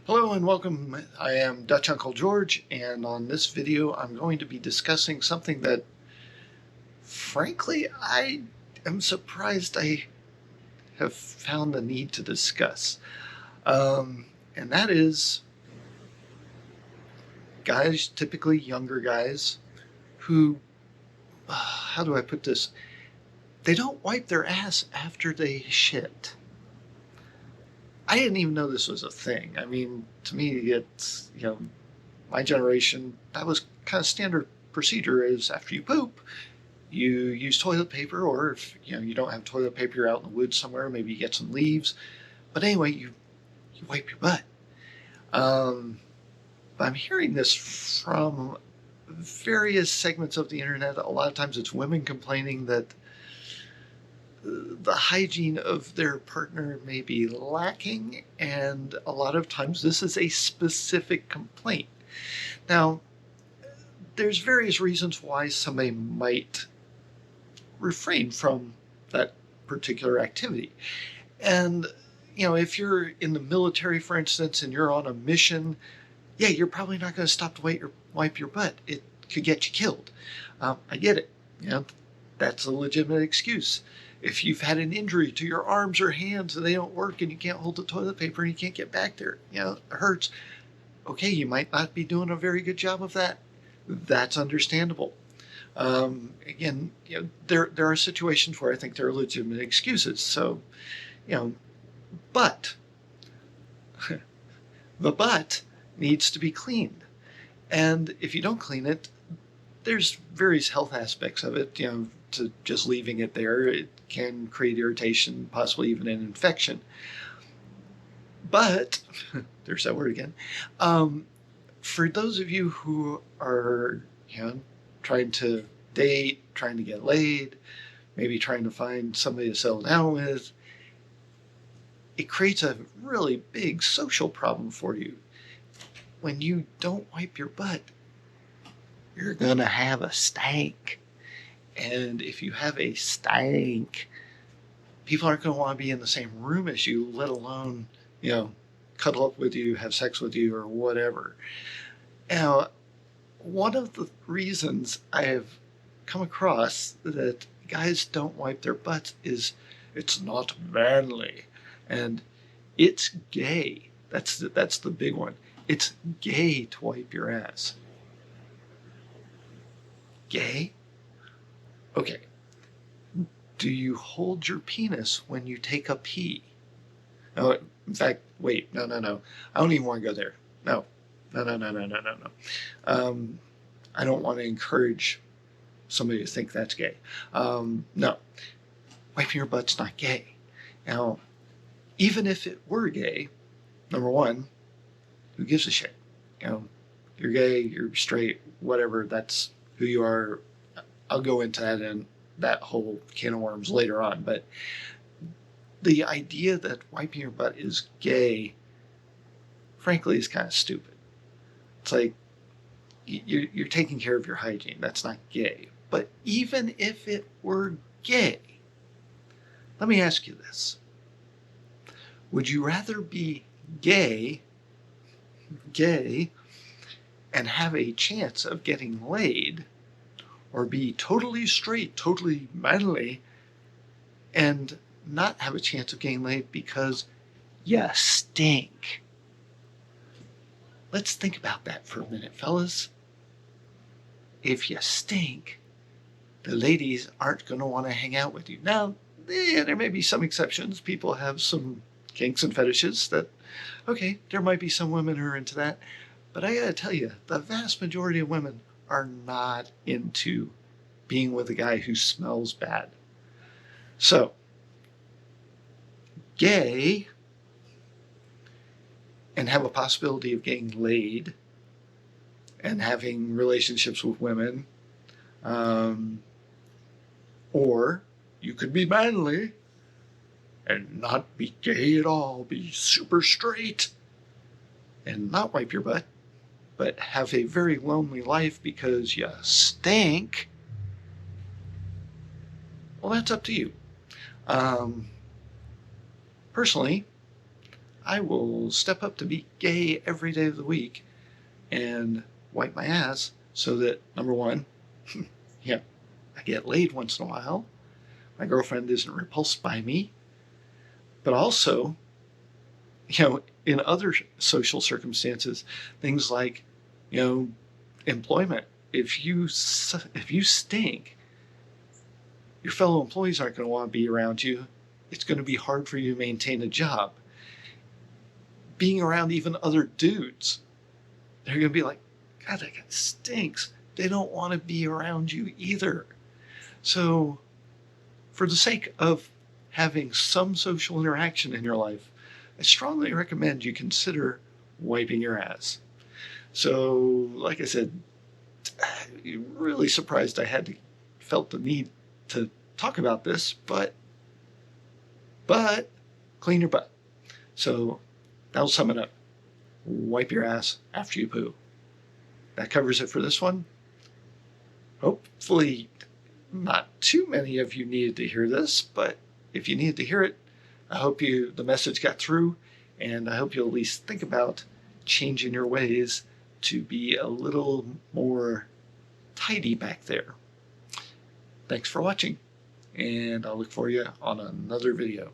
Hello and welcome. I am Dutch Uncle George, and on this video I'm going to be discussing something that, frankly, I am surprised I have found the need to discuss. And that is guys, typically younger guys, who, how do I put this? They don't wipe their ass after they shit. I didn't even know this was a thing. I mean, to me, it's, my generation, that was kind of standard procedure is after you poop, you use toilet paper, or if you don't have toilet paper, you're out in the woods somewhere, maybe you get some leaves. But anyway, you wipe your butt. But I'm hearing this from various segments of the internet. A lot of times it's women complaining that the hygiene of their partner may be lacking, and a lot of times this is a specific complaint. Now, there's various reasons why somebody might refrain from that particular activity. And, if you're in the military, for instance, and you're on a mission, yeah, you're probably not going to stop to wipe your butt. It could get you killed. I get it. That's a legitimate excuse. If you've had an injury to your arms or hands and they don't work and you can't hold the toilet paper and you can't get back there, it hurts. Okay, you might not be doing a very good job of that. That's understandable. Again, there are situations where I think there are legitimate excuses. So, but the butt needs to be cleaned. And if you don't clean it, there's various health aspects of it. To just leaving it there, it can create irritation, possibly even an infection. But, there's that word again. For those of you who are, trying to date, trying to get laid, maybe trying to find somebody to settle down with, it creates a really big social problem for you. When you don't wipe your butt, you're going to have a stank. And if you have a stank, people aren't going to want to be in the same room as you, let alone, cuddle up with you, have sex with you, or whatever. Now, one of the reasons I have come across that guys don't wipe their butts is it's not manly and it's gay. That's the big one. It's gay to wipe your ass. Gay? Okay. Do you hold your penis when you take a pee? No, in fact, wait, no. I don't even want to go there. No. I don't want to encourage somebody to think that's gay. No. Wiping your butt's not gay. Now, even if it were gay, number one, who gives a shit? You're gay, you're straight, whatever, that's who you are. I'll go into that and that whole can of worms later on. But the idea that wiping your butt is gay, frankly, is kind of stupid. It's like you're taking care of your hygiene. That's not gay. But even if it were gay, let me ask you this. Would you rather be gay, and have a chance of getting laid, or be totally straight, totally manly, and not have a chance of getting laid because you stink? Let's think about that for a minute, fellas. If you stink, the ladies aren't going to want to hang out with you. Now, there may be some exceptions. People have some kinks and fetishes that, okay, there might be some women who are into that. But I gotta tell you, the vast majority of women are not into being with a guy who smells bad. So, gay, and have a possibility of getting laid and having relationships with women, or you could be manly and not be gay at all, be super straight and not wipe your butt, but have a very lonely life because you stink. Well, that's up to you. Personally, I will step up to be gay every day of the week and wipe my ass so that, number one, yeah, I get laid once in a while. My girlfriend isn't repulsed by me. But also, in other social circumstances, things like, employment. If you stink, your fellow employees aren't going to want to be around you. It's going to be hard for you to maintain a job. Being around even other dudes, they're going to be like, God, that guy stinks. They don't want to be around you either. So, for the sake of having some social interaction in your life, I strongly recommend you consider wiping your ass. So, like I said, really surprised I felt the need to talk about this, but clean your butt. So that'll sum it up. Wipe your ass after you poo. That covers it for this one. Hopefully not too many of you needed to hear this, but if you needed to hear it, I hope the message got through, and I hope you'll at least think about changing your ways to be a little more tidy back there. Thanks for watching, and I'll look for you on another video.